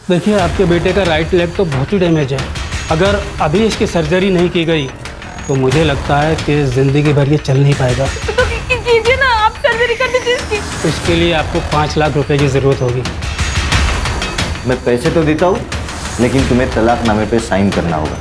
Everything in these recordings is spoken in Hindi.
देखिए, आपके बेटे का राइट लेग तो बहुत ही डैमेज है। अगर अभी इसकी सर्जरी नहीं की गई तो मुझे लगता है कि ज़िंदगी भर ये चल नहीं पाएगा। तो कीजिए ना, आप सर्जरी कर दीजिए इसकी। इसके लिए आपको 5 लाख रुपए की ज़रूरत होगी। मैं पैसे तो देता हूँ, लेकिन तुम्हें तलाकनामे पे साइन करना होगा।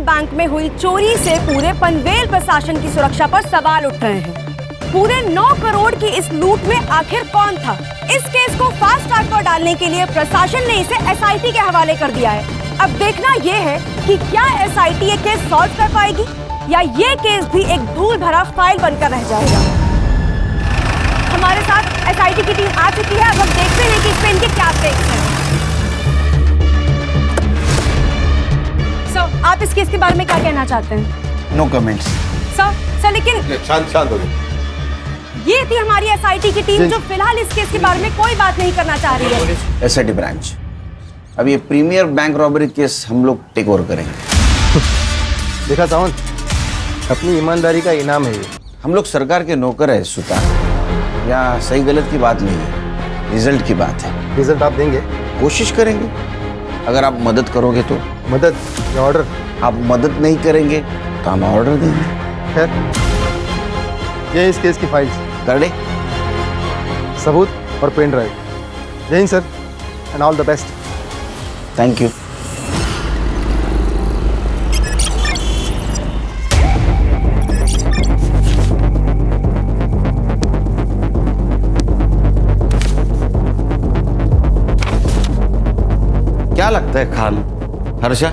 बैंक में हुई चोरी से पूरे पनवेल प्रशासन की सुरक्षा पर सवाल उठ रहे हैं। पूरे 9 करोड़ की इस लूट में आखिर कौन था? इस केस को फास्ट ट्रैक पर डालने के लिए प्रशासन ने इसे एसआईटी के हवाले कर दिया है। अब देखना यह है कि क्या एसआईटी ये केस सॉल्व कर पाएगी या ये केस भी एक धूल भरा फाइल बनकर रह जाएगा। हमारे साथ एसआईटी की टीम आ चुकी है। अब हम देखते हैं कि इस पे इनके क्या स्टेक्स हैं। सर, आप इस केस के बारे में क्या कहना चाहते हैं? No comments. सर लेकिन शांत हो जाओ। ये थी हमारी एसआईटी की टीम जो फिलहाल इस केस के बारे में कोई बात नहीं करना चाह रही है। एसआईटी ब्रांच, अब ये प्रीमियर बैंक रॉबरी केस हम लोग टेक ओवर करेंगे। देखा सावंत, अपनी ईमानदारी का इनाम है ये। हम लोग सरकार के नौकर है सुल्तान, या सही गलत की बात नहीं है, रिजल्ट की बात है। रिजल्ट आप देंगे? कोशिश करेंगे, अगर आप मदद करोगे तो। मदद या ऑर्डर? आप मदद नहीं करेंगे तो हम ऑर्डर देंगे। खैर, ये इस केस की फाइल्स, कर दे। सबूत और पेन ड्राइव। जय Hind sir, and all the best. Thank you. क्या लगता है खान? हर्षा?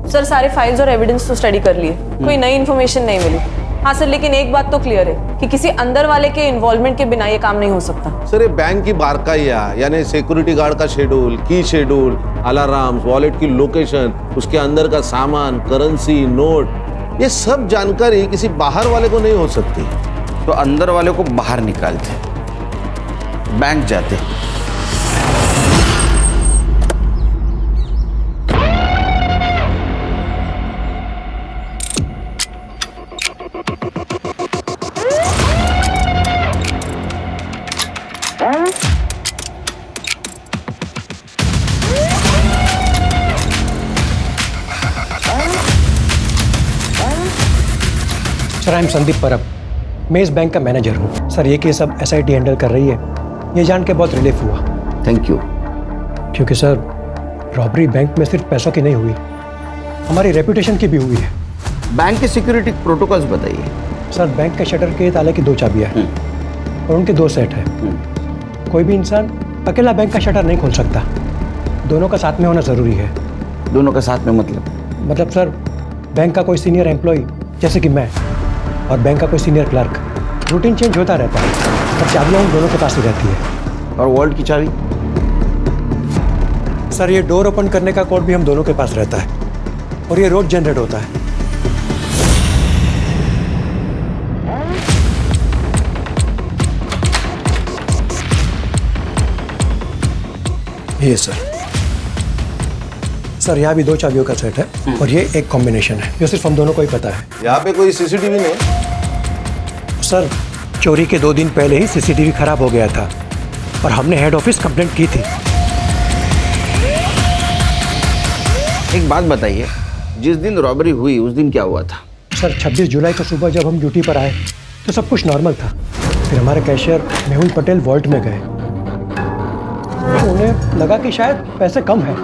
सर, सारे फाइल्स और एविडेंस तो स्टडी कर लिए, कोई नई इन्फॉर्मेशन नहीं मिली। हाँ सर, लेकिन एक बात तो क्लियर है कि किसी अंदर वाले के इन्वॉल्वमेंट के बिना ये काम नहीं हो सकता। सर, ये बैंक की बारकाइया, यानी सिक्योरिटी गार्ड का शेड्यूल, की शेड्यूल, अलार्म्स, वॉलेट की लोकेशन, उसके अंदर का सामान, करेंसी, नोट, ये सब जानकारी किसी बाहर वाले को नहीं हो सकती। तो अंदर वाले को बाहर निकालते, बैंक जाते। सर, आई एम संदीप परब। मैं इस बैंक का मैनेजर हूँ सर। ये केस अब SIT हैंडल कर रही है, ये जान के बहुत रिलीफ हुआ। Thank you. क्योंकि सर रॉबरी बैंक में सिर्फ पैसों की नहीं हुई, हमारी रेपुटेशन की भी हुई है। बैंक के सिक्योरिटी प्रोटोकॉल्स बताइए। सर बैंक के शटर के ताले की 2 चाबियाँ हैं और उनके 2 सेट हैं। कोई भी इंसान अकेला बैंक का शटर नहीं खोल सकता, दोनों का साथ में होना ज़रूरी है। दोनों का साथ में मतलब सर बैंक का कोई सीनियर एम्प्लॉय जैसे कि मैं और बैंक का कोई सीनियर क्लर्क, रूटीन चेंज होता रहता है, पर चाबियाँ उन दोनों के पास ही रहती है। और वॉल्ट की चाबी? सर ये डोर ओपन करने का कोड भी हम दोनों के पास रहता है और ये रोज जनरेट होता है। ये सर यहाँ भी 2 चाबियों का सेट है और ये एक कॉम्बिनेशन है जो सिर्फ हम दोनों को ही पता है। यहाँ पे कोई CCTV नहीं? सर चोरी के 2 दिन पहले ही CCTV खराब हो गया था और हमने हेड ऑफिस कंप्लेंट की थी। एक बात बताइए, जिस दिन रॉबरी हुई उस दिन क्या हुआ था? सर 26 जुलाई को सुबह जब हम ड्यूटी पर आए तो सब कुछ नॉर्मल था। फिर हमारे कैशियर मेहुल पटेल वॉल्ट में गए, तो उन्हें लगा कि शायद पैसे कम हैं।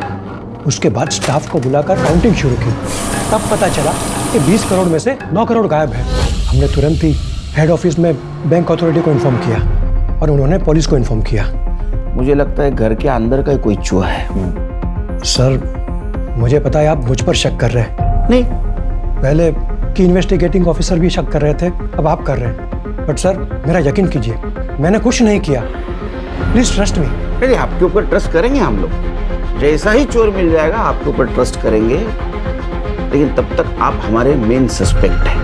उसके बाद स्टाफ को बुलाकर काउंटिंग शुरू की, तब पता चला कि 20 करोड़ में से 9 करोड़ गायब है। हमने तुरंत ही हेड ऑफिस में बैंक अथॉरिटी को इन्फॉर्म किया और उन्होंने पुलिस को इन्फॉर्म किया। मुझे लगता है घर के अंदर का कोई चूहा है। सर मुझे पता है आप मुझ पर शक कर रहे हैं। नहीं, पहले की इन्वेस्टिगेटिंग ऑफिसर भी शक कर रहे थे, अब आप कर रहे हैं। बट सर मेरा यकीन कीजिए, मैंने कुछ नहीं किया। Please trust me. अरे आपके ऊपर ट्रस्ट करेंगे हम लोग, जैसा ही चोर मिल जाएगा आपके ऊपर ट्रस्ट करेंगे, लेकिन तब तक आप हमारे मेन सस्पेक्ट हैं।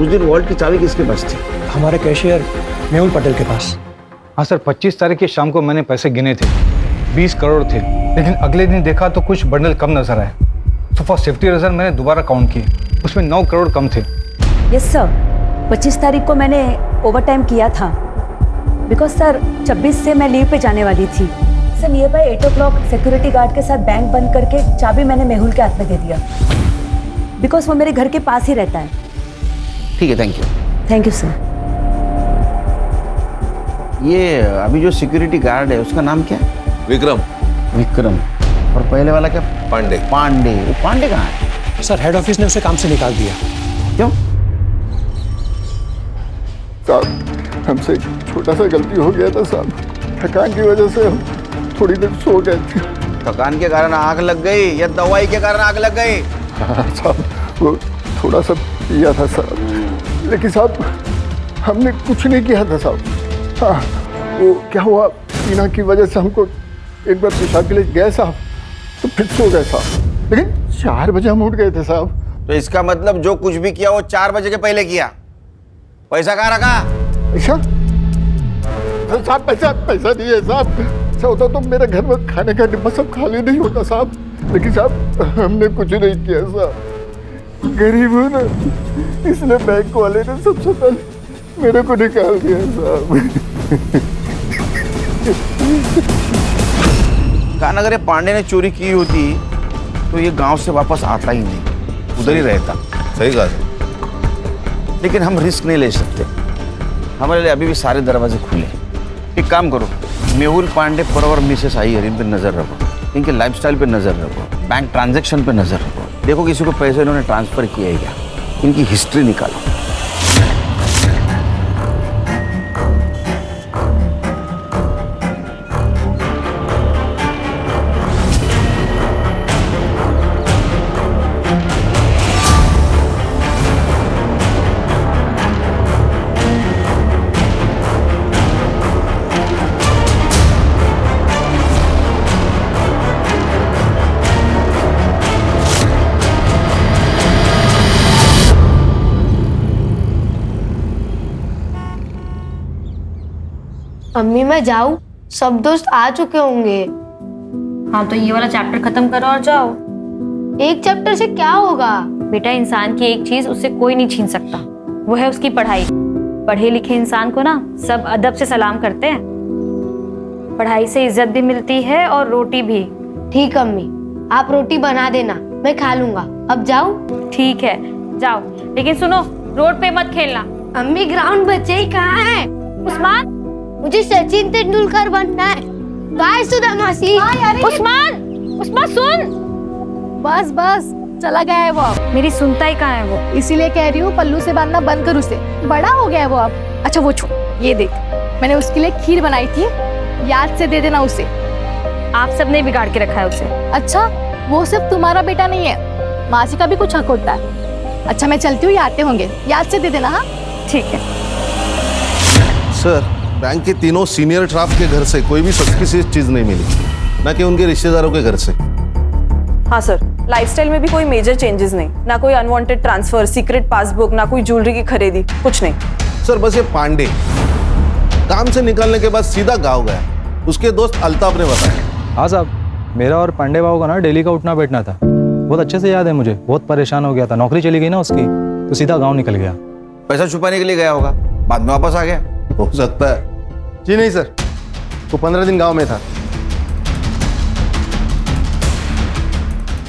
उस दिन वॉल्ट की चाबी किसके पास थी? हमारे कैशियर मेहुल पटेल के पास। हाँ सर, 25 तारीख की शाम को मैंने पैसे गिने थे, 20 करोड़ थे, लेकिन अगले दिन देखा तो कुछ बंडल कम नजर आए। तो फॉर सेफ्टी रीजन मैंने दोबारा काउंट किए, उसमें 9 करोड़ कम थे। यस सर, 25 तारीख को मैंने ओवर टाइम किया था, बिकॉज सर 26 से मैं लीव पे जाने वाली थी। Sir near by 8 o'clock security guard के साथ बैंक बंद करके चाबी मैंने मेहुल के हाथ में दे दिया, बिकॉज वो मेरे घर के पास ही रहता है। ठीक है, thank you. Thank you sir. ये अभी जो सिक्योरिटी गार्ड है उसका नाम क्या है? विक्रम। विक्रम। और पहले वाला क्या? पांडे। पांडे। वो पांडे कहाँ है? सर हेड ऑफिस ने उसे काम से निकाल दिया। क्यों? साहब हमसे छोटा सा गलती हो गया था साहब, थकान की वजह से हम थोड़ी देर सो गए थे। थकान के कारण आग लग गई या दवाई के कारण आग लग गई? हाँ साहब, वो थोड़ा सा पिया था साहब, लेकिन साहब हमने कुछ नहीं किया था साहब। हाँ, वो क्या हुआ, पीना की वजह से हमको एक बार पेशाब के लिए गए साहब, तो फिर सो गए साहब, लेकिन 4 बजे हम उठ गए थे साहब। तो इसका मतलब जो कुछ भी किया वो 4 बजे के पहले किया। पैसा कहाँ रखा? पैसा? साहब पैसा नहीं है साहब। ऐसा होता तो मेरे घर में खाने का डिब्बा सब खाली नहीं होता साहब, लेकिन साहब हमने कुछ नहीं किया साहब। गरीब हूँ ना, इसलिए बैंक वाले ने सबसे पहले मेरे को निकाल दिया साहब। कहा अगर ये पांडे ने चोरी की होती तो ये गांव से वापस आता ही नहीं, उधर ही रहता। सही कहा। लेकिन हम रिस्क नहीं ले सकते, हमारे लिए अभी भी सारे दरवाजे खुले। एक काम करो, मेहुल पांडे पर और मिसेस अय्यर इन पे नजर रखो, इनके लाइफस्टाइल पे नजर रखो, बैंक ट्रांजैक्शन पे नजर रखो, देखो किसी को पैसे इन्होंने ट्रांसफर किए क्या, इनकी हिस्ट्री निकालो। अम्मी मैं जाऊँ? सब दोस्त आ चुके होंगे। हाँ तो ये वाला चैप्टर खत्म करो और जाओ। एक चैप्टर से क्या होगा? बेटा इंसान की एक चीज उससे कोई नहीं छीन सकता, वो है उसकी पढ़ाई। पढ़े लिखे इंसान को ना सब अदब से सलाम करते हैं। पढ़ाई से इज्जत भी मिलती है और रोटी भी। ठीक अम्मी, आप रोटी बना देना, मैं खा लूंगा। अब जाऊँ? ठीक है जाओ, लेकिन सुनो रोड पे मत खेलना। अम्मी ग्राउंड बचे ही कहाँ है? उस्मान, मुझे सचिन तेंदुलकर बनना है। बाय सुधा मासी। उस्मान, उस्मान सुन। बस बस चला गया है वो अब। मेरी सुनता ही कहाँ है वो? इसीलिए कह रही हूँ पल्लू से बांधना बंद कर उसे, बड़ा हो गया है वो अब। अच्छा वो छोड़, ये देख मैंने उसके लिए खीर बनाई थी, याद से दे देना उसे। आप सबने बिगाड़ के रखा है उसे। अच्छा वो सिर्फ तुम्हारा बेटा नहीं है, मासी का भी कुछ हक होता है। अच्छा मैं चलती हूँ, ये आते होंगे, याद से दे देना। हाँ ठीक है। सर, बैंक के तीनों सीनियर स्टाफ के घर से कोई भी सस्पिशियस चीज नहीं मिली, ना कि उनके रिश्तेदारों के घर से। हाँ सर, लाइफस्टाइल में भी कोई मेजर चेंजेस नहीं, ना कोई अनवांटेड ट्रांसफर, सीक्रेट पासबुक, ना कोई ज्वेलरी की खरीदी, कुछ नहीं। सर बस ये पांडे काम से निकलने के बाद सीधा गाँव गया, उसके दोस्त अल्ताफ ने बताया। हाँ साहब, मेरा और पांडे बाबू का ना डेली का उठना बैठना था। बहुत अच्छे से याद है मुझे, बहुत परेशान हो गया था, नौकरी चली गई ना उसकी, तो सीधा गाँव निकल गया। पैसा छुपाने के लिए गया होगा, बाद में वापस आ गया। हो सकता है। जी नहीं सर, वो 15 दिन गांव में था।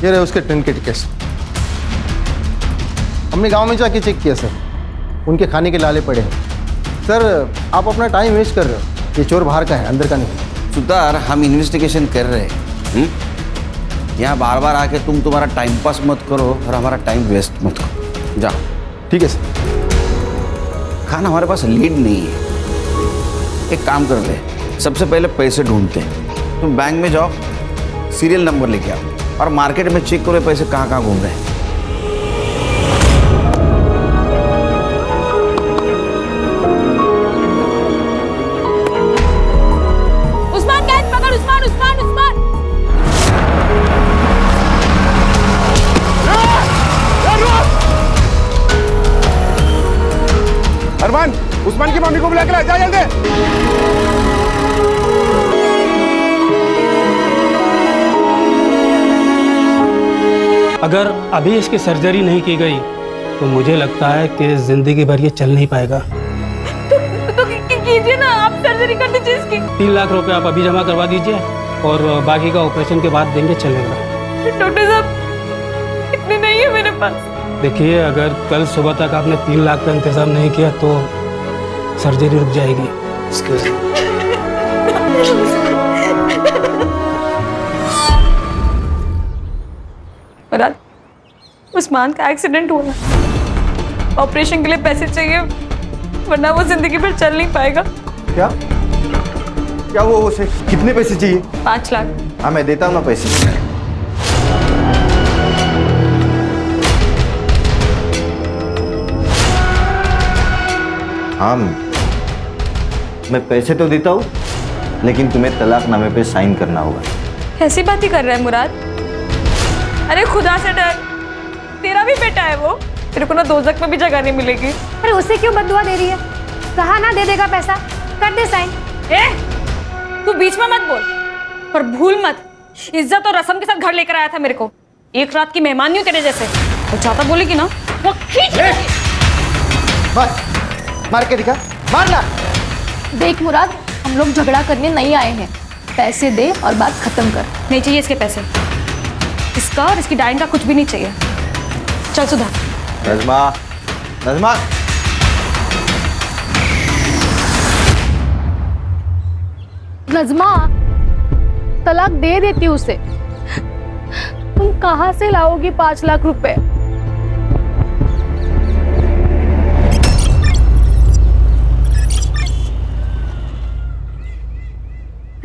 ये रहे उसके ट्रेन के टिकट्स। हमने गांव में जाके चेक किया सर, उनके खाने के लाले पड़े हैं। सर आप अपना टाइम वेस्ट कर रहे हो, ये चोर बाहर का है, अंदर का नहीं। सुतार, हम इन्वेस्टिगेशन कर रहे हैं। यहाँ बार बार आके तुम्हारा टाइम पास मत करो और हमारा टाइम वेस्ट मत करो। जाओ। ठीक है सर। खाना हमारे पास लीड नहीं है, एक काम कर ले, सबसे पहले पैसे ढूंढते हैं। तुम बैंक में जाओ, सीरियल नंबर लेके आओ और मार्केट में चेक करो पैसे कहाँ कहाँ घूम रहे हैं। उस्मान कैच पकड़, उस्मान उस्मान उस्मान। अरमान, उस्मान की मम्मी को बुला के ला, जा जल्दी। अगर अभी इसकी सर्जरी नहीं की गई तो मुझे लगता है कि जिंदगी भर ये चल नहीं पाएगा। तो कीजिए ना, आप सर्जरी कर दीजिए इसकी। 3 लाख रुपए आप अभी जमा करवा दीजिए और बाकी का ऑपरेशन के बाद देंगे, चलेगा। डॉक्टर साहब इतने नहीं है मेरे पास। देखिए, अगर कल सुबह तक आपने 3 लाख का इंतजाम नहीं किया तो सर्जरी रुक जाएगी। मुराद, उस्मान का एक्सीडेंट हुआ, ऑपरेशन के लिए पैसे चाहिए, वरना वो जिंदगी भर चल नहीं पाएगा। क्या क्या वो उसे कितने पैसे चाहिए? 5 लाख। हाँ मैं देता हूँ ना पैसे। हाँ, मैं पैसे तो देता हूँ, लेकिन तुम्हें तलाकनामे पे साइन करना होगा। कैसी बात ही कर रहा है मुराद? अरे खुदा से डर, तेरा भी बेटा है वो, तेरे को ना दोजख में भी जगह नहीं मिलेगी। अरे उसे क्यों बददुआ दे रही है? कहा ना दे देगा पैसा, कर दे साइन। तू बीच में मत बोल, पर भूल मत, इज्जत और रस्म के साथ घर लेकर आया था मेरे को। एक रात की मेहमान नहीं हूँ तेरे जैसे, और ज्यादा बोलेगी ना वो खींच लेगी। मार के दिखा, मारना। देख मुराद, हम लोग झगड़ा करने नहीं आए हैं, पैसे दे और बात खत्म कर। नहीं चाहिए इसके पैसे, इसका और इसकी डाइन का कुछ भी नहीं चाहिए। चल सुधा। नज़मा, नज़मा। नज़मा, तलाक दे देती उसे। तुम कहाँ से लाओगी 5 लाख रुपए?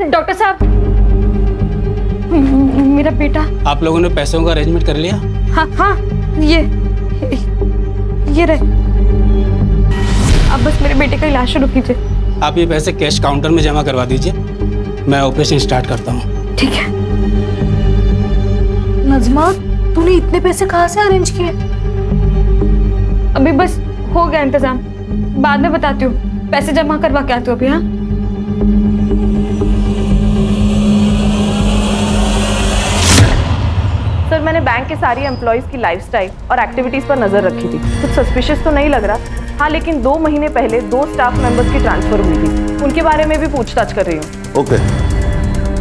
डॉक्टर साहब, मेरा बेटा। आप लोगों ने पैसों का अरेंजमेंट कर लिया? हाँ हाँ, ये रहे। अब बस मेरे बेटे का इलाज शुरू कीजिए। आप ये पैसे कैश काउंटर में जमा करवा दीजिए, मैं ऑपरेशन स्टार्ट करता हूँ। ठीक है। नज़मा, तूने इतने पैसे कहाँ से अरेंज किए? अभी बस हो गया इंतजाम, बाद में बताती हूँ। पैसे जमा करवा के आती हूँ अभी। हाँ, सर मैंने बैंक के सारी एम्प्लॉयज की लाइफस्टाइल और एक्टिविटीज पर नजर रखी थी। कुछ सस्पिशियस तो नहीं लग रहा। हाँ, लेकिन 2 महीने पहले 2 स्टाफ मेंबर्स की ट्रांसफर हुई थी, उनके बारे में भी पूछताछ कर रही हूँ। ओके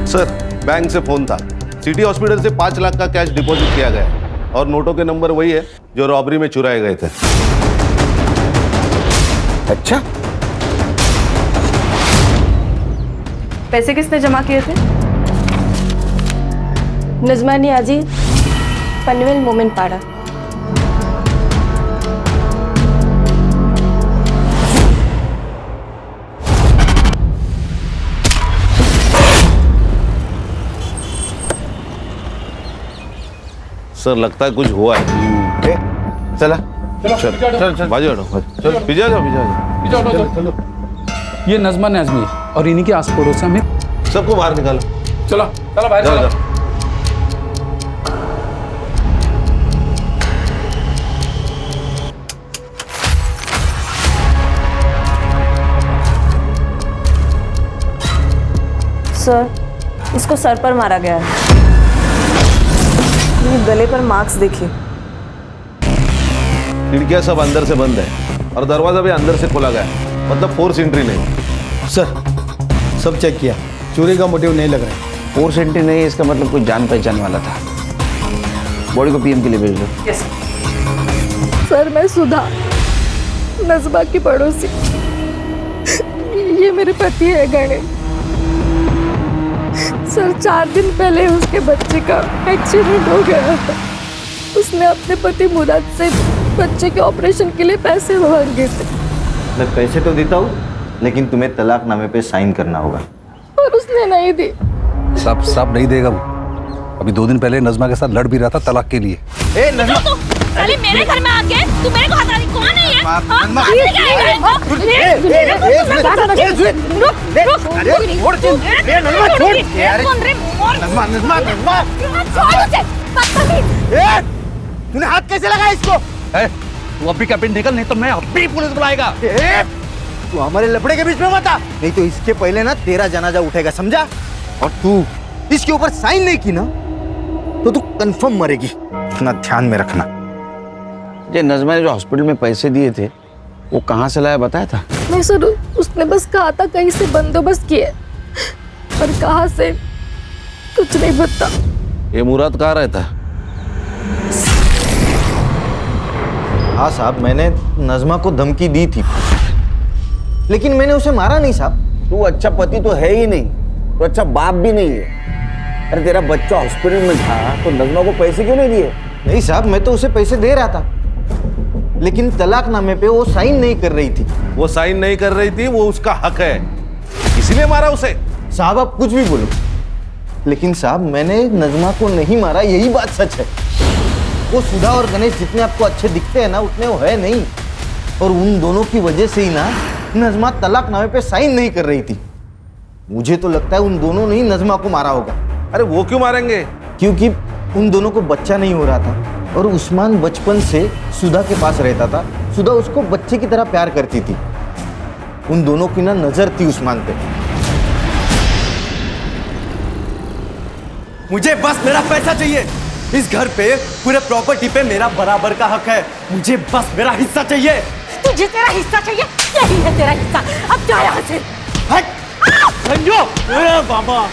सर, बैंक से फोन था, सिटी हॉस्पिटल से 5 लाख का कैश डिपॉजिट किया गया और नोटों के नंबर वही है जो रॉबरी में चुराए गए थे। अच्छा, पैसे किसने जमा किए थे? नजमा नियाजी, पनवेल मोमिन पाड़ा। सर लगता है कुछ हुआ है। चला चल चल चल बाजू हटो, चल पीछे जाओ। ये नजमा नाजमी है और इन्हीं के आस पड़ोस में सबको बाहर निकालो। चलो चलो बाहर जाओ, चलो। जाओ। सर, इसको सर पर मारा गया है। ये गले पर मार्क्स देखिए। खिड़कियां सब अंदर से बंद है और दरवाजा भी अंदर से खोला गया है, मतलब फोर्स एंट्री नहीं। सर सब चेक किया, चोरी का मोटिव नहीं लग रहा है। फोर्स एंट्री नहीं है, इसका मतलब कोई जान पहचान वाला था। बॉडी को पीएम के लिए भेज दो। सर मैं सुधा, नजमा की पड़ोसी। ये मेरे पति है गणेश। सर 4 दिन पहले उसके बच्चे का एक्सीडेंट हो गया था। उसने अपने पति मुराद से बच्चे के ऑपरेशन के लिए पैसे मांगे थे। मैं पैसे तो देता हूँ, लेकिन तुम्हें तलाकनामे पे साइन करना होगा। और उसने नहीं दी। सब नहीं देगा वो। अभी 2 दिन पहले नजमा के साथ लड़ भी रहा था तलाक के लिए। ए नजमा, साले मेरे घर में आके तू मेरे को हटा रही, कौन है ये? तूने हाथ कैसे लगाया इसको? तू अभी का पिन निकल, नहीं तो मैं अभी पुलिस बुलाएगा। तू हमारे लफड़े के बीच में मत आ, नहीं तो इसके पहले ना तेरा जनाजा उठेगा, समझा? और तू इसके ऊपर साइन नहीं की ना तो तू कंफर्म मरेगी, इतना ध्यान में रखना। ये नजमा ने जो हॉस्पिटल में पैसे दिए थे वो कहाँ से लाया बताया था? नहीं सर, उसने बस कहा था कहीं से बंदोबस्त किए, पर कहाँ से कुछ नहीं पता। ये मुराद कहाँ रहता है? हाँ साहब, मैंने नजमा को धमकी दी थी, लेकिन मैंने उसे मारा नहीं साहब। तू अच्छा पति तो है ही नहीं, तो अच्छा बाप भी नहीं है। अरे तेरा बच्चा हॉस्पिटल में था तो नजमा को पैसे क्यों नहीं दिए? नहीं साहब, मैं तो उसे पैसे दे रहा था, लेकिन तलाकनामे पे वो साइन नहीं कर रही थी। वो साइन नहीं कर रही थी, वो उसका हक है, इसीलिए मारा उसे। साहब आप कुछ भी बोलो, लेकिन साहब मैंने नजमा को नहीं मारा, यही बात सच है। वो सुधा और गणेश जितने आपको अच्छे दिखते हैं ना, उतने वो है नहीं। और उन दोनों की वजह से ही ना नजमा तलाकनामे पे साइन नहीं कर रही थी। मुझे तो लगता है उन दोनों ने ही नजमा को मारा होगा। अरे वो क्यों मारेंगे? क्योंकि उन दोनों को बच्चा नहीं हो रहा था और उस्मान बचपन से सुधा के पास रहता था। सुधा उसको बच्चे की तरह प्यार करती थी। उन दोनों की ना नजर थी उस्मान पे। मुझे बस मेरा पैसा चाहिए। इस घर पे पूरे प्रॉपर्टी पे मेरा बराबर का हक है। मुझे बस मेरा हिस्सा चाहिए। तुझे तेरा हिस्सा चाहिए? यही है तेरा हिस्सा, अब जा यहाँ से। संजो, बाबा,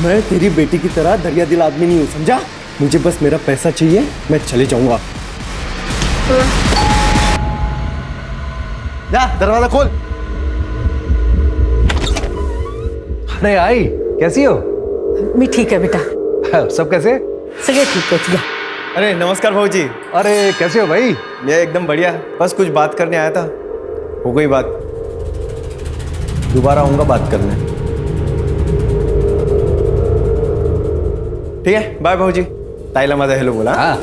मैं तेरी बेटी की तरह दरिया दिल आदमी नहीं हूँ, समझा? मुझे बस मेरा पैसा चाहिए, मैं चले जाऊंगा। जा दरवाजा खोल। अरे आई, कैसी हो? मैं ठीक है बेटा। सब कैसे? सगे ठीक है। अरे नमस्कार भाऊजी। अरे कैसे हो भाई? मैं एकदम बढ़िया, बस कुछ बात करने आया था। हो गई बात, दोबारा आऊंगा बात करने। ठीक है, बाय भाऊजी। ताईला माझा हेलो बोला। हाँ।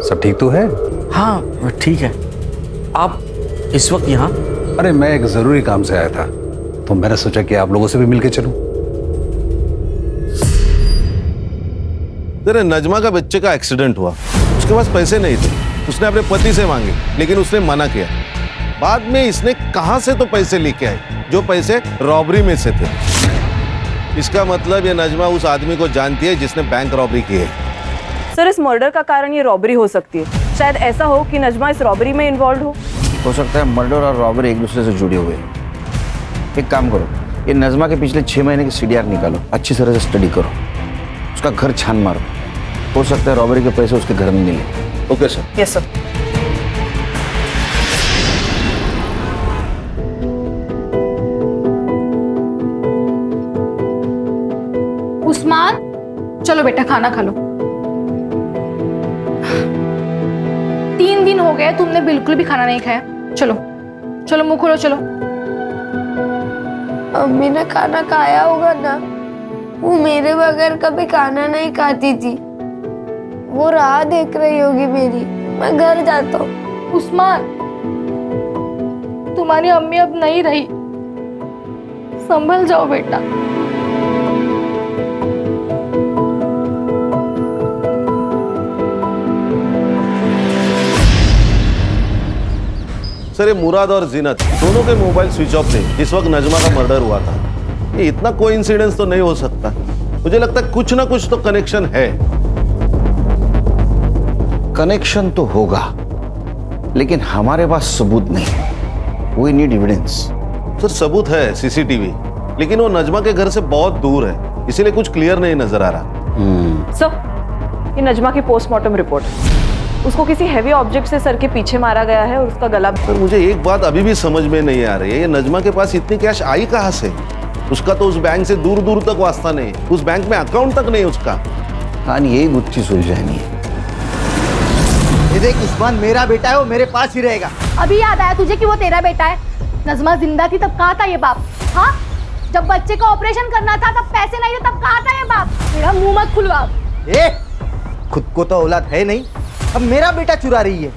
सब ठीक तो है? हाँ ठीक है। आप इस वक्त यहाँ? अरे मैं एक जरूरी काम से आया था, तो मैंने सोचा कि आप लोगों से भी मिलके चलूं। तेरे नजमा का बच्चे का एक्सीडेंट हुआ, उसके पास पैसे नहीं थे, उसने अपने पति से मांगे, लेकिन उसने मना किया। बाद में इसने कहां से तो पैसे लेके आई, जो पैसे रॉबरी में से थे। इसका मतलब ये नजमा उस आदमी को जानती है जिसने बैंक रॉबरी की है। सर, इस मर्डर का कारण ये रॉबरी हो सकती है। शायद ऐसा हो कि नजमा इस रॉबरी में इन्वॉल्व हो सकता है मर्डर और रॉबरी एक दूसरे से जुड़े हुए हैं। एक काम करो, ये नजमा के पिछले 6 महीने की CDR निकालो, अच्छी तरह से स्टडी करो, उसका घर छान मारो। हो सकता है रॉबरी के पैसे उसके घर में मिले। Okay sir. Yes sir. Usman, चलो बेटा खाना खा लो। 3 दिन हो गए तुमने बिल्कुल भी खाना नहीं खाया। चलो चलो मुंह खोलो चलो। अम्मी ने खाना खाया होगा ना, वो मेरे बगैर कभी खाना नहीं खाती थी। वो राह देख रही होगी मेरी। मैं घर जाता हूँ। उस्मान, तुम्हारी अम्मी अब नहीं रही, संभल जाओ बेटा। सर ये मुराद और जीनत दोनों के मोबाइल स्विच ऑफ थे जिस वक्त नजमा का मर्डर हुआ था। ये इतना कोइंसिडेंस तो नहीं हो सकता। मुझे लगता है कुछ ना कुछ तो कनेक्शन है। कनेक्शन तो होगा, लेकिन हमारे पास सबूत नहीं। We need evidence. सर सबूत है सीसीटीवी, लेकिन वो नजमा के घर से बहुत दूर है, इसीलिए कुछ क्लियर नहीं नजर आ रहा। सर, ये नजमा की पोस्टमार्टम रिपोर्ट है। उसको किसी हैवी ऑब्जेक्ट से सर के पीछे मारा गया है और उसका गला। सर मुझे एक बात अभी भी समझ में नहीं आ रही है, ये नजमा के पास इतनी कैश आई कहाँ से? उसका तो उस बैंक से दूर दूर तक वास्ता नहीं, उस बैंक में अकाउंट तक नहीं उसका। हाँ यही गुत्थी सुलझानी है। ये देख उस्मान मेरा बेटा है, वो मेरे पास ही रहेगा। अभी याद आया तुझे कि वो तेरा बेटा है? नजमा जिंदा थी तब कहाँ था ये बाप? हाँ, जब बच्चे का ऑपरेशन करना था तब पैसे नहीं थे तब कहाँ था ये बाप? मेरा मुंह मत खुलवा। ए, खुद को तो औलाद है नहीं, अब मेरा बेटा चुरा रही है,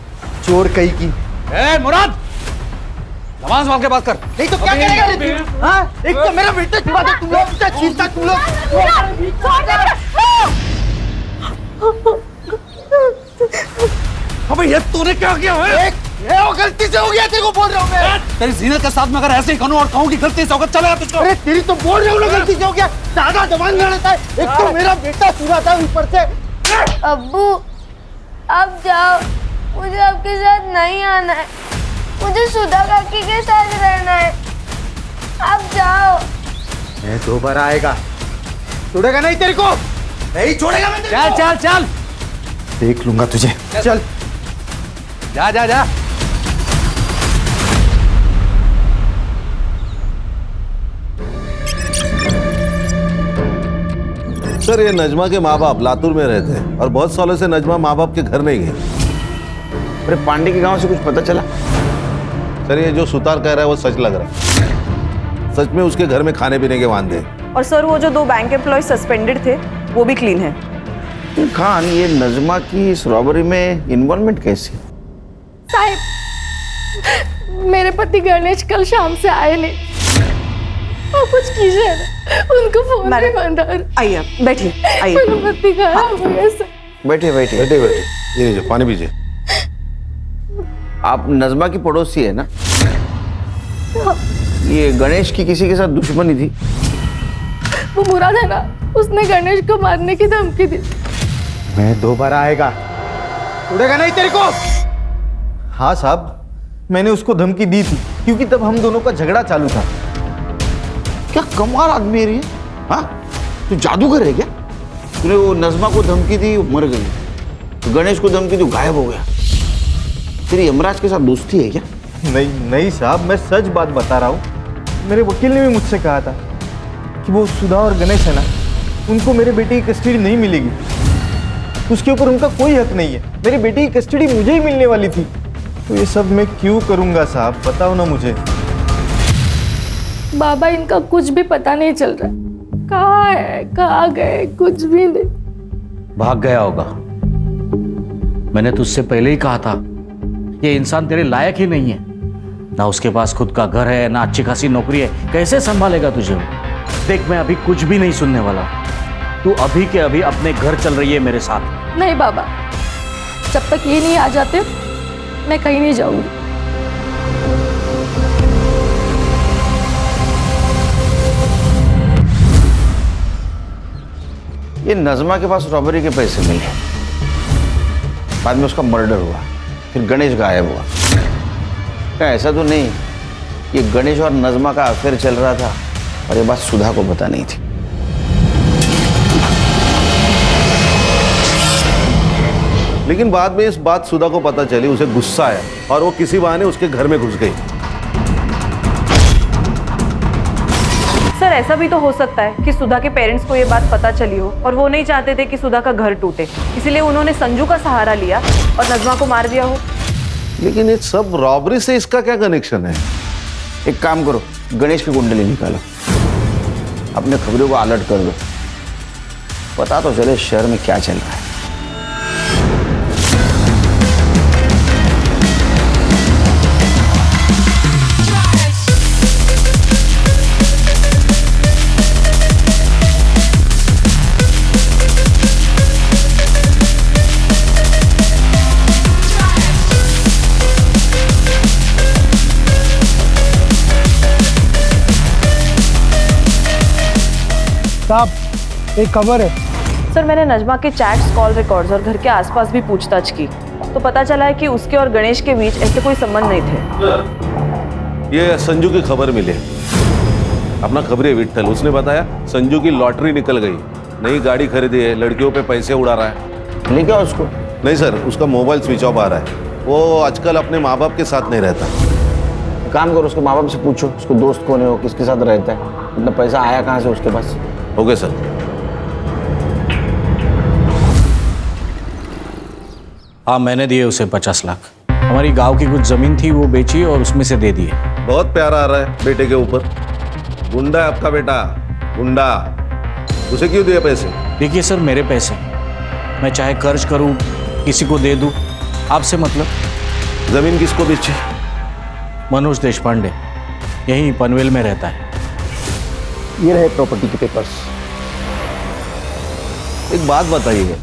चोर कहीं की। ए मुराद, जबान संभाल के बात कर। नहीं तो क्या करेगा? हाँ, एक तो मेरा बेटा चुरा दे, तुम लोग छीनता तुम लोग। अबे ये तूने क्या किया है? ये वो गलती से हो गया, तेरे को बोल रहा हूँ मैं। तेरी जीनत के साथ में अगर ऐसे ही कहूँ और कहूँ कि गलती से होगा, चलेगा तुझको? अरे तेरी तो बोल रहा हूँ ना, गलती से हो गया। दादा जबान लड़ता है, एक तो मेरा बेटा चुरा था ऊपर से। अब्बू अब जाओ, मुझे आपके साथ नहीं आना है। मुझे सुधा काकी के साथ रहना है। अब जाओ। मैं दोबारा आएगा, छोड़ेगा नहीं तेरे को, नहीं छोड़ेगा मैं तेरे को। चल चल चल, देख लूंगा तुझे। चल जा जा जा। सर ये नजमा के माँ बाप लातूर में रहते हैं और बहुत सालों से नजमा माँ बाप के घर नहीं गई। अरे पांडे के गांव से कुछ पता चला? सर ये जो सुतार कह रहा है वो सच लग रहा है। सच में उसके घर में खाने पीने के वांदे हैं। और सर वो जो 2 बैंक एम्प्लॉय सस्पेंडेड थे वो भी क्लीन है। खान, ये नजमा की इस रॉबरी में इन्वॉल्वमेंट कैसी? साहब, मेरे पति गणेश कल शाम से आए नहीं। और कुछ कीजिए ना, उनको फोन नहीं बंदा। आइए बैठिए, आइए। मेरा पति खराब हो गया सर। बैठिए बैठिए बैठे बैठे, ये लीजिए पानी पीजिए। आप नजमा की पड़ोसी है ना? ये गणेश की किसी के साथ दुश्मनी थी? वो मुराद है ना, उसने गणेश को मारने की धमकी दी। मैं दोबारा आएगा, छोड़ेगा नहीं तेरे को। हाँ साहब, मैंने उसको धमकी दी थी क्योंकि तब हम दोनों का झगड़ा चालू था। क्या कमाल आदमी है ये? हाँ, तू जादूगर है क्या? तूने वो नजमा को धमकी दी, वो मर गई। तो गणेश को धमकी दी, गायब हो गया। तेरी यमराज के साथ दोस्ती है क्या? नहीं नहीं साहब, मैं सच बात बता रहा हूँ। मेरे वकील ने भी मुझसे कहा था कि वो सुधा और गणेश है ना, उनको मेरे बेटे की कस्टडी नहीं मिलेगी। उसके ऊपर उनका कोई हक नहीं है। मेरे बेटे की कस्टडी मुझे ही मिलने वाली थी। तो ये सब मैं क्यों करूँगा साहब, बताओ ना मुझे। बाबा, इनका कुछ भी पता नहीं चल रहा। कहाँ है, कहाँ गए, कुछ भी नहीं। भाग गया होगा। मैंने तुझसे पहले ही कहा था, ये इंसान तेरे लायक ही नहीं है। ना उसके पास खुद का घर है, ना अच्छी खासी नौकरी है, कैसे संभालेगा तुझे? देख, मैं अभी कुछ भी नहीं सुनने वाला। तू अभी के अभी अपने घर चल रही है मेरे साथ। नहीं बाबा, जब तक ये नहीं आ जाते मैं कहीं नहीं जाऊंगी। ये नजमा के पास रॉबरी के पैसे मिले, बाद में उसका मर्डर हुआ, फिर गणेश गायब हुआ। क्या ऐसा तो नहीं ये गणेश और नजमा का अफेयर चल रहा था और ये बात सुधा को पता नहीं थी? लेकिन बाद में इस बात सुधा को पता चली, उसे गुस्सा आया और वो किसी बहाने उसके घर में घुस गई। सर ऐसा भी तो हो सकता है कि सुधा के पेरेंट्स को ये बात पता चली हो और वो नहीं चाहते थे कि सुधा का घर टूटे, इसलिए उन्होंने संजू का सहारा लिया और नजमा को मार दिया हो। लेकिन ये सब रॉबरी से इसका क्या कनेक्शन है? एक काम करो, गणेश की कुंडली निकालो, अपने खबरों को अलर्ट कर दो, पता तो चले शहर में क्या चल रहा है। साहब एक खबर है। सर मैंने नजमा के चैट्स, कॉल रिकॉर्ड्स और घर के आसपास भी पूछताछ की तो पता चला है कि उसके और गणेश के बीच ऐसे कोई संबंध नहीं थे। ये संजू की खबर मिली, अपना खबरी विट्ठल, उसने बताया संजू की लॉटरी निकल गई, नई गाड़ी खरीदी है, लड़कियों पे पैसे उड़ा रहा है। लेकिन उसको नहीं सर, उसका मोबाइल स्विच ऑफ आ रहा है, वो आजकल अपने माँ बाप के साथ नहीं रहता। काम करो, उसके माँ बाप से पूछो उसको दोस्त कौन है, वो किसके साथ रहता है, इतना पैसा आया कहाँ से उसके पास। Okay sir. हाँ मैंने दिए उसे 50 लाख। हमारी गांव की कुछ जमीन थी वो बेची और उसमें से दे दिए। बहुत प्यारा आ रहा है बेटे के ऊपर। गुंडा है आपका बेटा, गुंडा। उसे क्यों दिए पैसे? देखिए सर मेरे पैसे, मैं चाहे कर्ज करूं किसी को दे दूं, आपसे मतलब। जमीन किसको बेची? मनोज देशपांडे, यहीं पनवेल में रहता है। ये रहे प्रॉपर्टी के पेपर्स। एक बात बताइए,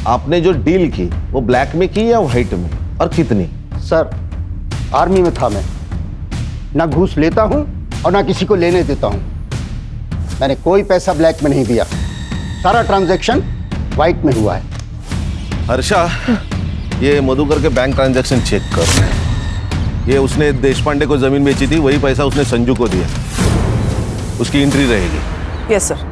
आपने जो डील की वो ब्लैक में की या व्हाइट में, और कितनी? सर आर्मी में था मैं, ना घूस लेता हूं और ना किसी को लेने देता हूं। मैंने कोई पैसा ब्लैक में नहीं दिया, सारा ट्रांजैक्शन व्हाइट में हुआ है। हर्षा, ये मधुकर के बैंक ट्रांजैक्शन चेक कर। ये उसने देशपांडे को जमीन बेची थी, वही पैसा उसने संजू को दिया, उसकी एंट्री रहेगी। Yes sir.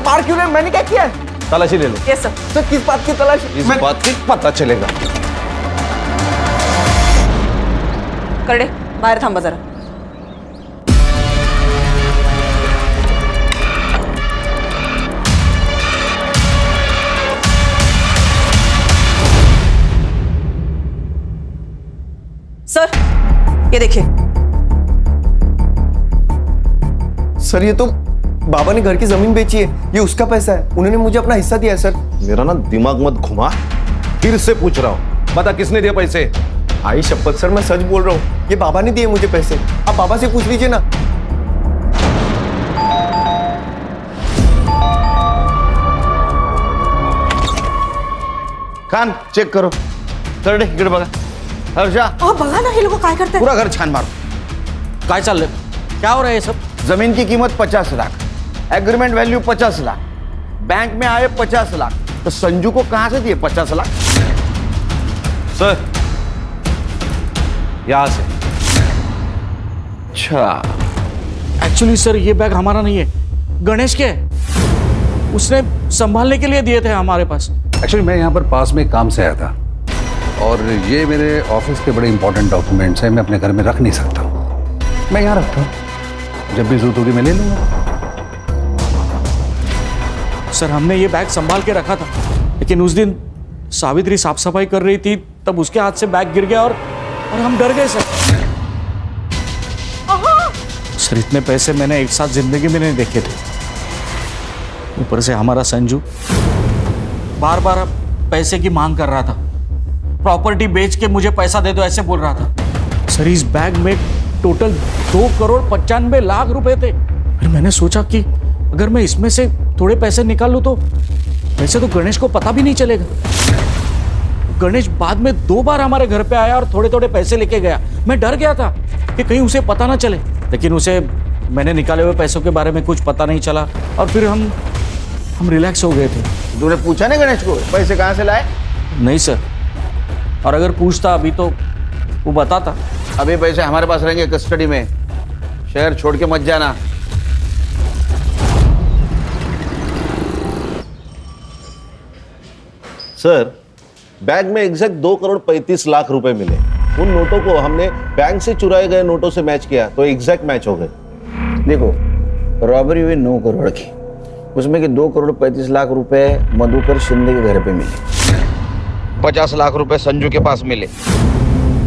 मार क्यों रहे? मैंने क्या किया? तलाशी ले लो। Yes sir. सर किस बात की तलाशी? इस बात की पता चलेगा। करडे बाहेर थांबा जरा। सर ये देखिए। सर ये तो बाबा ने घर की जमीन बेची है, ये उसका पैसा है, उन्होंने मुझे अपना हिस्सा दिया है सर। मेरा ना दिमाग मत घुमा, फिर से पूछ रहा हूँ, बता किसने दिया पैसे? आई शपथ सर मैं सच बोल रहा हूँ, ये बाबा ने दिए मुझे पैसे, आप बाबा से पूछ लीजिए ना। कान चेक करो, करडे इकडे बघा। हर्षा बघा ना हे लोक काय करतात। पूरा घर छान मारो। काय चाललंय? क्या हो रहा है ये सब? जमीन की कीमत 50 lakh, agreement value 50 lakh, bank में आए 50 लाख, तो संजू को कहां से दिए 50 लाख? सर यहां से। अच्छा एक्चुअली सर ये बैग हमारा नहीं है, गणेश के है। उसने संभालने के लिए दिए थे हमारे पास। एक्चुअली मैं यहाँ पर पास में काम से आया था और ये मेरे ऑफिस के बड़े इंपॉर्टेंट डॉक्यूमेंट्स हैं, मैं अपने घर में रख नहीं सकता, मैं यहाँ रखता हूँ, जब भी जरूरत होगी मैं ले लूँगा। सर हमने ये बैग संभाल के रखा था, लेकिन उस दिन सावित्री साफ सफाई कर रही थी तब उसके हाथ से बैग गिर गया और हम डर गए सर। सर इतने पैसे मैंने एक साथ जिंदगी में नहीं देखे थे। ऊपर से हमारा संजू बार बार पैसे की मांग कर रहा था, प्रॉपर्टी बेच के मुझे पैसा दे दो ऐसे बोल रहा था। सर इस बैग में टोटल 2,95,00,000 रुपए थे। फिर मैंने सोचा कि अगर मैं इसमें से थोड़े पैसे निकाल लूं तो वैसे तो गणेश को पता भी नहीं चलेगा। गणेश बाद में 2 बार हमारे घर पे आया और थोड़े थोड़े पैसे लेके गया। मैं डर गया था कि कहीं उसे पता ना चले, लेकिन उसे मैंने निकाले हुए पैसों के बारे में कुछ पता नहीं चला और फिर हम रिलैक्स हो गए थे। तूने पूछा नहीं गणेश को पैसे कहाँ से लाए? नहीं सर, और अगर पूछता अभी तो वो बताता। अभी पैसे हमारे पास रहेंगे कस्टडी में, शहर छोड़ के मत जाना। सर, बैग में एग्जैक्ट 2 करोड़ 35 लाख रुपए मिले। उन नोटों को हमने बैंक से चुराए गए नोटों से मैच किया तो एग्जैक्ट मैच हो गए। देखो, रॉबरी हुई 9 करोड़ की, उसमें के 2 करोड़ 35 लाख रुपए मधुकर शिंदे के घर पे मिले, 50 लाख रुपए संजू के पास मिले,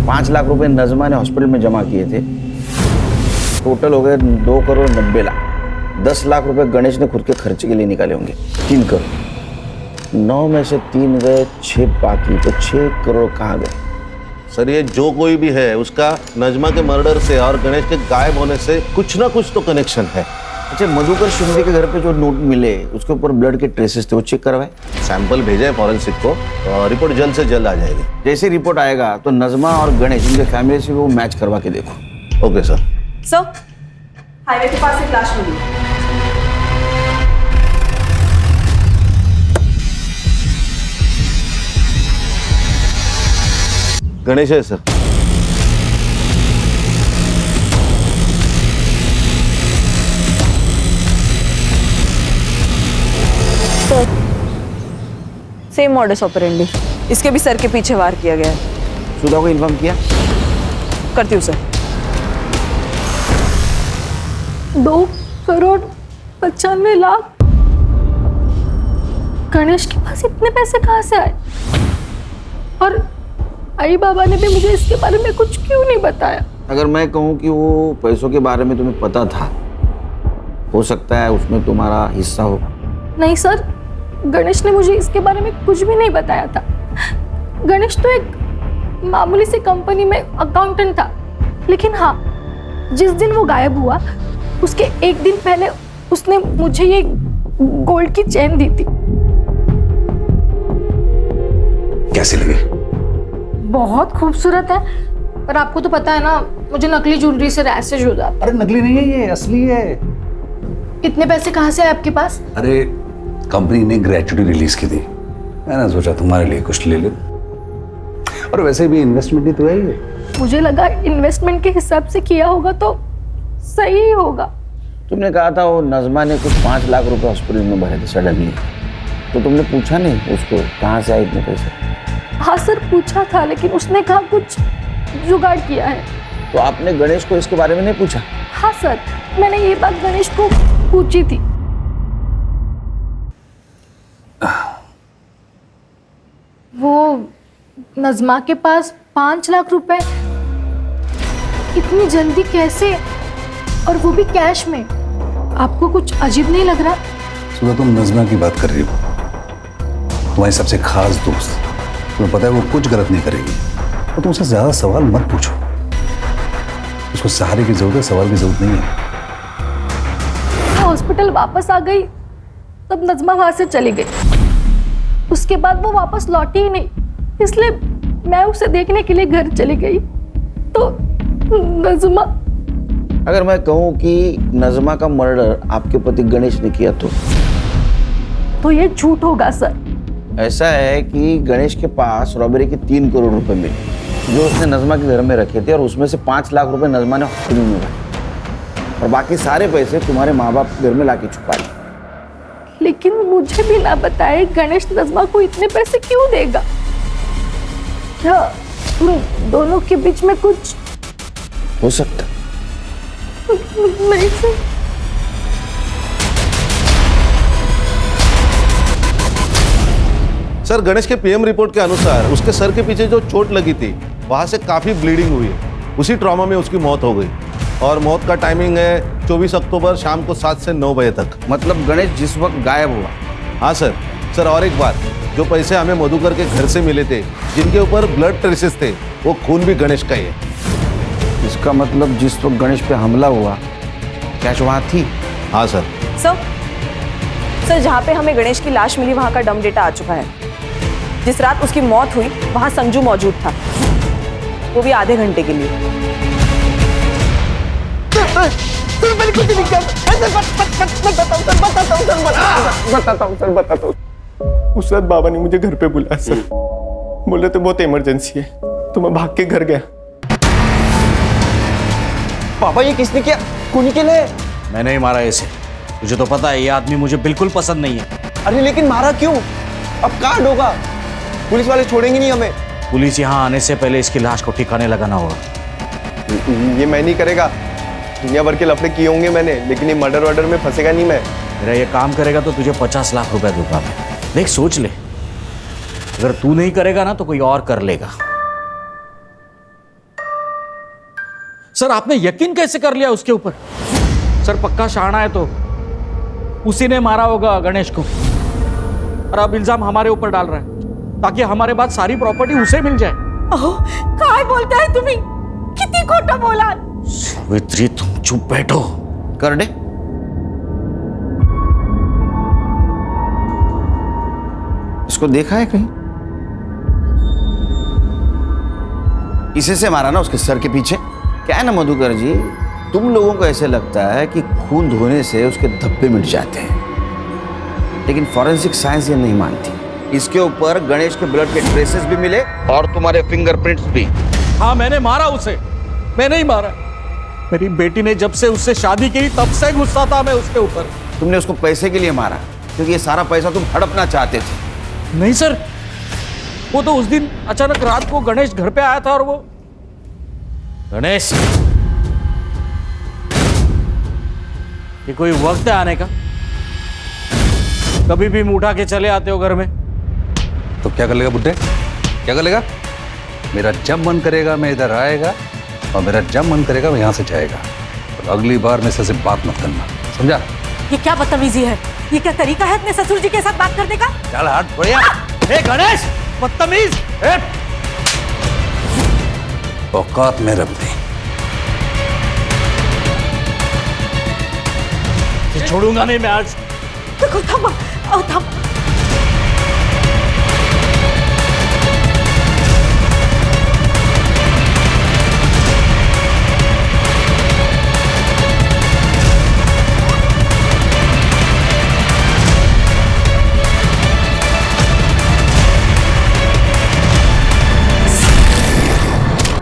5 लाख रुपए नजमा ने हॉस्पिटल में जमा किए थे। टोटल हो गए 2 करोड़ 90 लाख। 10 लाख रुपए गणेश ने खुद के खर्चे के लिए निकाले होंगे, 3 करोड़। 9 में से 3 गए, 6 बाकी, तो 6 करोड़ कहाँ गए? सर, ये जो कोई भी है उसका नजमा के मर्डर से और गणेश के गायब होने से कुछ ना कुछ तो कनेक्शन है। अच्छा, मधुकर शिंदे के घर पे जो नोट मिले उसके ऊपर ब्लड के ट्रेसेस थे, वो चेक करवाए? सैंपल भेजे फॉरेंसिक को, रिपोर्ट जल्द से जल्द आ जाएगी। जैसे रिपोर्ट आएगा तो नजमा और गणेश इनके फैमिली से वो मैच करवा के देखो। Okay sir. सर, हाईवे के पास एक लाश मिली। गणेश है sir. Sir, same modus operandi, इसके भी सर के पीछे वार किया गया है। सुधा को इन्फॉर्म किया? करती हूँ सर। 2 करोड़ 95 लाख। गणेश के पास इतने पैसे कहाँ से आए? और आई बाबा ने भी मुझे इसके बारे में कुछ क्यों नहीं बताया? अगर मैं कहूँ कि वो पैसों के बारे में तुम्हें पता था, हो सकता है उसमें तुम्हारा हिस्सा हो। नहीं सर, गणेश ने मुझे इसके बारे में कुछ भी नहीं बताया था। गणेश तो एक मामूली सी कंपनी में अकाउंटेंट था, लेकिन हाँ, जिस दिन वो गायब हुआ उसके एक दिन पहले उसने मुझे ये गोल्ड की चेन दी थी। कैसी लगी? बहुत खूबसूरत है, पर आपको तो पता है ना, मुझे नकली ज्वेलरी से रैशेज हो जाता है। अरे नकली नहीं है, ये असली है। इतने पैसे कहाँ से आए आपके पास? अरे कंपनी ने ग्रेचुटी रिलीज की थी, मैंने सोचा तुम्हारे लिए कुछ ले लो। और वैसे भी इन्वेस्टमेंट ही तो है ये। मुझे लगा इन्वेस्टमेंट के हिसाब से किया होगा तो सही ही होगा। तुमने कहा था वो नजमा ने कुछ 5 लाख रुपए हॉस्पिटल में भरे थे सडनली, तो तुमने पूछा नहीं उसको कहाँ से आए इतने पैसे? हाँ सर, पूछा था, लेकिन उसने कहा कुछ जुगाड़ किया है। तो आपने गणेश को इसके बारे में नहीं पूछा? हाँ सर, मैंने ये बात गणेश को पूछी थी। वो नजमा के पास 5 लाख रुपए इतनी जल्दी कैसे, और वो भी कैश में? आपको कुछ अजीब नहीं लग रहा? सुबह तुम नजमा की बात कर रही हो, तुम्हारी सबसे खास दोस्त। तुम्हें पता है वो कुछ गलत नहीं करेगी, तो तुम उससे ज्यादा सवाल मत पूछो। उसको सहारे की जरूरत है, सवाल की जरूरत नहीं है। हॉस्पिटल वापस आ गई तब नजमा वहां से चली गई। उसके बाद वो वापस लौटी ही नहीं, इसलिए मैं उसे देखने के लिए घर चली गई। तो नजमा, अगर मैं कहूँ कि नजमा का मर्डर आपके पति गणेश ने किया तो ये झूठ होगा सर। ऐसा है कि गणेश के पास रॉबरी के 3 करोड़ रुपए मिले जो उसने नजमा के घर में रखे थे, और उसमें से 5 लाख रुपए नजमा ने हॉस्पिटल में रखे, और बाकी सारे पैसे तुम्हारे माँ बाप घर में लाके छुपा लिए। लेकिन मुझे भी ना बताए गणेश नजमा को इतने पैसे क्यों देगा? क्या तुम दोनों के बीच में कुछ हो सकता? नहीं सर। सर, गणेश के पीएम रिपोर्ट के अनुसार उसके सर के पीछे जो चोट लगी थी वहां से काफी ब्लीडिंग हुई है। उसी ट्रॉमा में उसकी मौत हो गई, और मौत का टाइमिंग है 24 अक्टूबर शाम को 7 से 9 बजे तक। मतलब गणेश जिस वक्त गायब हुआ? हाँ सर। सर, और एक बात, जो पैसे हमें मधुकर के घर से मिले थे जिनके ऊपर ब्लड ट्रेसेस थे, वो खून भी गणेश का ही है। इसका मतलब जिस वक्त गणेश पे हमला हुआ कैश वहाँ थी? हाँ सर। सर, जहाँ पे हमें गणेश की लाश मिली वहाँ का डम डेटा आ चुका है। जिस रात उसकी मौत हुई वहां संजू मौजूद था, वो भी आधे घंटे के लिए। मैंने कुछ नहीं किया। बताता हूँ। उस रात बाबा ने मुझे घर पे बुलाया सर, बोले तो बहुत इमरजेंसी है, तो मैं भाग के घर गया। पापा ये किसने किया? कुनी के लिए? मैंने ही मारा इसे। तुझे तो पता है ये आदमी मुझे बिल्कुल पसंद नहीं है। अरे लेकिन मारा क्यों? अब कहाँ ढोगा? पुलिस वाले छोड़ेंगे नहीं हमें। पुलिस यहाँ आने से पहले इसकी लाश को ठिकाने लगाना होगा। ये मैं नहीं करेगा, दुनिया भर के लफड़े किए होंगे मैंने, लेकिन ये मर्डर वर्डर में फंसेगा नहीं मैं। मेरा ये काम करेगा तो तुझे 50 लाख रुपए दूंगा मैं। देख सोच ले, अगर तू नहीं करेगा ना तो कोई और कर लेगा। सर आपने यकीन कैसे कर लिया उसके ऊपर? सर पक्का शाना है तो उसी ने मारा होगा गणेश को, और अब इल्जाम हमारे ऊपर डाल रहा है ताकि हमारे बाद सारी प्रॉपर्टी उसे मिल जाए। काय बोलता है तुम्ही? किती खोटा बोला। सावित्री तुम चुप बैठो। कर दे। इसको देखा है कहीं? इसे से मारा ना उसके सर के पीछे। क्या है ना मधुकर जी, तुम लोगों को ऐसे लगता है कि खून धोने से उसके धब्बे मिट जाते हैं, लेकिन फॉरेंसिक साइंस ये नहीं मानती। इसके ऊपर गणेश के ब्लड के ट्रेसेस भी मिले और तुम्हारे फिंगरप्रिंट्स भी। हाँ मैंने मारा उसे, मैंने ही मारा। मेरी बेटी ने जब से उससे शादी की तब से गुस्सा था मैं उसके ऊपर। तुमने उसको पैसे के लिए मारा क्योंकि ये सारा पैसा तुम हड़पना चाहते थे। नहीं सर, वो तो उस दिन अचानक रात को गणेश घर पे आया था और वो गणेश, ये कोई वक्त है आने का? कभी भी उठा के चले आते हो घर में। तो क्या कर लेगा बुड्ढे? क्या कर लेगा? मेरा जब मन करेगा मैं इधर आएगा और मेरा जब मन करेगा मैं यहाँ से जाएगा। और अगली बार मेरे से बात मत करना, समझा? ये क्या बदतमीजी है? ये क्या तरीका है अपने ससुर जी के साथ बात करने का? चल हट बढ़िया। ए गणेश बदतमीज! औकात में रख दी। छोड़ूंगा नहीं मैं आज। देखो थमा, थमा।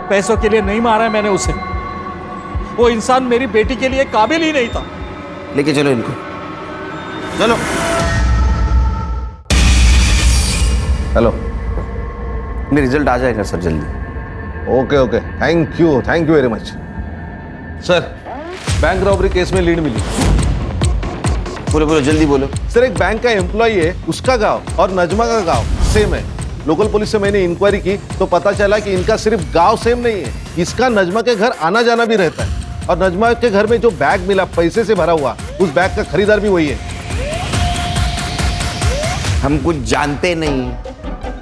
पैसों के लिए नहीं मारा है मैंने उसे। वो इंसान मेरी बेटी के लिए काबिल ही नहीं था। लेके चलो इनको, चलो। हेलो, मेरा रिजल्ट आ जाएगा सर जल्दी। Okay okay, thank you very much. Sir bank robbery case में लीड मिली। बोलो बोलो जल्दी बोलो। सर एक बैंक का एम्प्लॉई है, उसका गांव और नजमा का गांव सेम है। लोकल पुलिस से मैंने इंक्वायरी की तो पता चला कि इनका सिर्फ गांव सेम नहीं है, इसका नजमा के घर आना जाना भी रहता है। और नजमा के घर में जो बैग मिला पैसे से भरा हुआ, उस बैग का खरीदार भी वही है। हम कुछ जानते नहीं,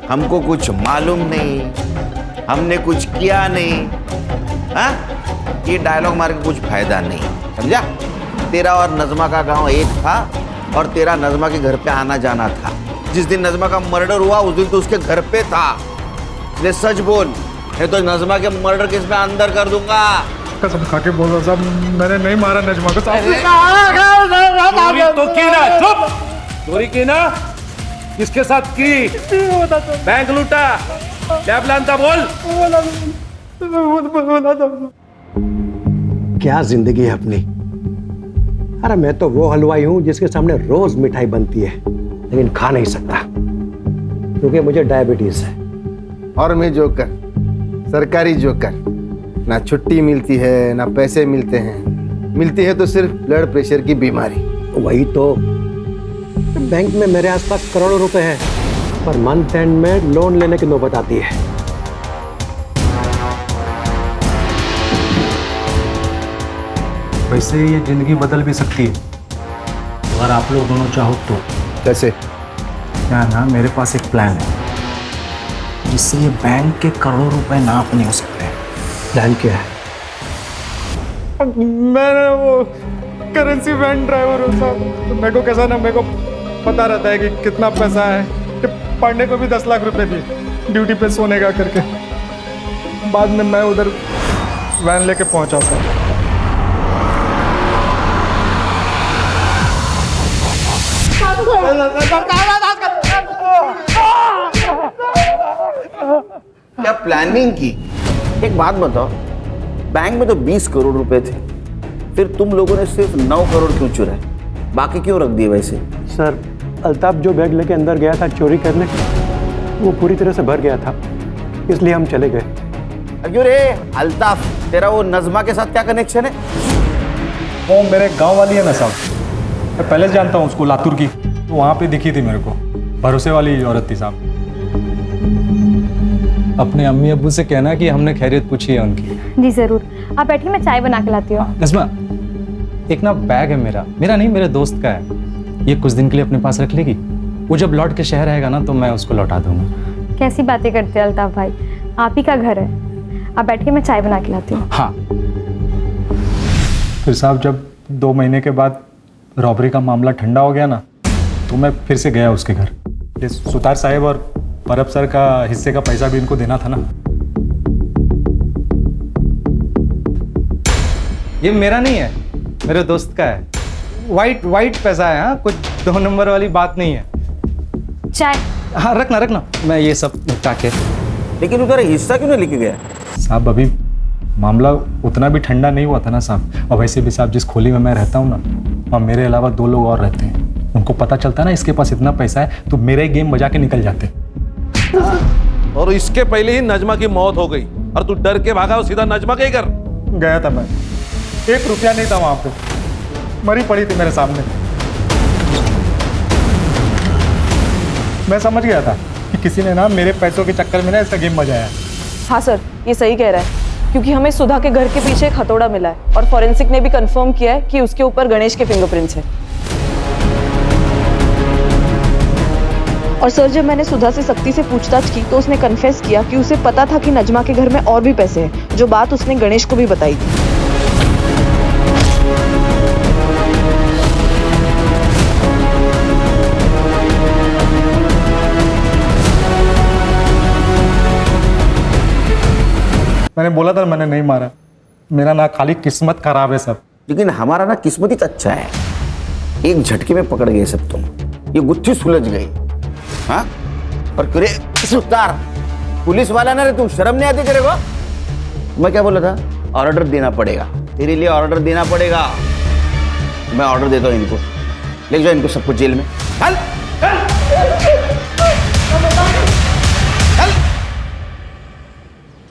हमको कुछ मालूम नहीं, हमने कुछ किया नहीं। हाँ, ये डायलॉग मार के कुछ फायदा नहीं, समझा? तेरा और नजमा का गांव एक था और तेरा नजमा के घर पे आना जाना था। जिस दिन नजमा का मर्डर हुआ उस दिन तो उसके घर पे था। इसलिए सच बोल, नहीं तो नजमा के मर्डर केस में अंदर कर दूंगा। कसम खा के बोल रहा साहब, मैंने नहीं मारा नजमा को साहब। चोरी तो की ना, चुप। चोरी की ना, किसके साथ की? बैंक लूटा, क्या प्लान था? बोल। क्या जिंदगी है अपनी। अरे मैं तो वो हलवाई हूं जिसके सामने रोज मिठाई बनती है, लेकिन खा नहीं सकता क्योंकि मुझे डायबिटीज है। और मैं जोकर, सरकारी जोकर, ना छुट्टी मिलती है ना पैसे मिलते हैं, मिलती है तो सिर्फ ब्लड प्रेशर की बीमारी। वही तो, बैंक में मेरे आसपास करोड़ों रुपए हैं, पर मंथ एंड में लोन लेने की नौबत आती है। वैसे ये जिंदगी बदल भी सकती है अगर आप लोग दोनों चाहो तो। कैसे? क्या ना, मेरे पास एक प्लान है जिससे ये बैंक के करोड़ों रुपए नाप नहीं हो सकते। प्लान क्या है? मैंने वो करेंसी वैन ड्राइवर हूँ साहब, तो मेरे को कैसा ना, मेरे को पता रहता है कि कितना पैसा है, पांडे को भी 10 लाख रुपए दिए ड्यूटी पे सोने का करके। बाद में मैं उधर वैन लेके पहुंचा था। क्या प्लानिंग की? एक बात बताओ, बैंक में तो 20 करोड़ रुपए थे, फिर तुम लोगों ने सिर्फ 9 करोड़ क्यों चुराए? बाकी क्यों रख दिए वैसे? सर, अल्ताफ जो बैग लेके अंदर गया था चोरी करने, वो पूरी तरह से भर गया था, इसलिए हम चले गए। अरे रे अल्ताफ, तेरा वो नज़मा के साथ क्या कनेक्शन है? वो मेरे गांव वाली है ना साहब, मैं पहले से जानता हूँ उसको, लातूर की। तो वहाँ पे दिखी थी मेरे को, भरोसे वाली औरत थी साहब। अपने अम्मी अब्बू से कहना कि हमने खैरियत पूछी है उनकी। जी जरूर, आप बैठिए, मैं चाय बना के लाती हूँ। नज़मा, एक ना बैग है मेरा नहीं, मेरे दोस्त का है, ये कुछ दिन के लिए अपने पास रख लेगी। वो जब लौट के शहर आएगा ना तो मैं उसको लौटा दूंगा। कैसी बातें करते हैं अल्ताफ भाई, आप ही का घर है। आप बैठिए, मैं चाय बना के लाती हूँ। हाँ। फिर साहब जब 2 महीने के बाद रॉबरी का मामला ठंडा हो गया ना, तो मैं फिर से गया उसके घर। ये सुतार साहब और परब सर का हिस्से का पैसा भी इनको देना था ना। ये मेरा नहीं है, मेरे दोस्त का है। वाइट पैसा है, हाँ, कुछ 2 नंबर वाली बात नहीं है। चाय? हाँ रखना, मैं ये सब निपटा के। लेकिन उधर हिस्सा क्यों नहीं लेके गया? साहब अभी मामला उतना भी ठंडा नहीं हुआ था ना साहब, और वैसे भी साहब जिस खोली में मैं रहता हूँ ना, वहाँ मेरे अलावा 2 लोग और रहते हैं। उनको पता चलता है ना इसके पास इतना पैसा है तो मेरे गेम बजा के निकल जाते। और इसके पहले ही नजमा की मौत हो गई और तू डर के भागा और सीधा नजमा के ही घर गया था। मैं 1 रुपया नहीं था वहां पे, मरी पड़ी थी मेरे सामने। मैं समझ गया था कि किसी ने ना मेरे पैसों के चक्कर में ना इसका गेम बजाया। हाँ सर, ये सही कह रहा है, क्योंकि हमें सुधा के घर के पीछे एक हथौड़ा मिला है और फॉरेंसिक ने भी कंफर्म किया है कि उसके ऊपर गणेश के फिंगरप्रिंट्स हैं। और सर, जब मैंने सुधा से सख्ती से पूछताछ की तो उसने कन्फेस किया कि उसे पता था कि नजमा के घर में और भी पैसे हैं, जो बात उसने गणेश को भी बताई थी। मैंने बोला था मैंने नहीं मारा, मेरा ना खाली किस्मत खराब है सब। लेकिन हमारा ना किस्मत ही तो अच्छा है, एक झटके में पकड़ गए सब तुम, ये गुत्थी सुलझ गई। हाँ? और करे सुतार पुलिस वाला ना रे, तू शर्म नहीं आती तेरे को? मैं क्या बोला था? ऑर्डर देना पड़ेगा, तेरे लिए ऑर्डर देना पड़ेगा। मैं ऑर्डर देता हूँ इनको, ले जाओ इनको सबको जेल में। चल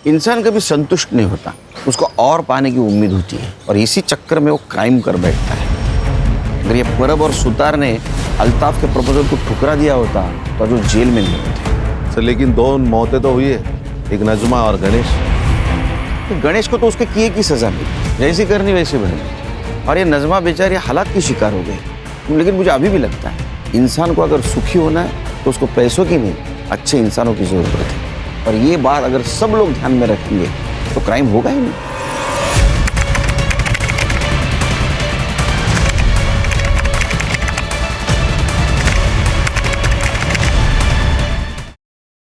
इंसान कभी संतुष्ट नहीं होता, उसको और पाने की उम्मीद होती है, और इसी चक्कर में वो क्राइम कर बैठता है। अगर ये परब और सुतार ने अल्ताफ के प्रपोजल को ठुकरा दिया होता तो जो जेल में नहीं होते। सर लेकिन 2 मौतें तो हुई है, एक नजमा और गणेश। गणेश को तो उसके किए की सजा मिली, जैसी करनी वैसे भरनी, और ये नजमा बेचारी हालात की शिकार हो गई। लेकिन मुझे अभी भी लगता है इंसान को अगर सुखी होना है तो उसको पैसों की नहीं, अच्छे इंसानों की जरूरत है। और ये बात अगर सब लोग ध्यान में रखेंगे तो क्राइम होगा ही नहीं।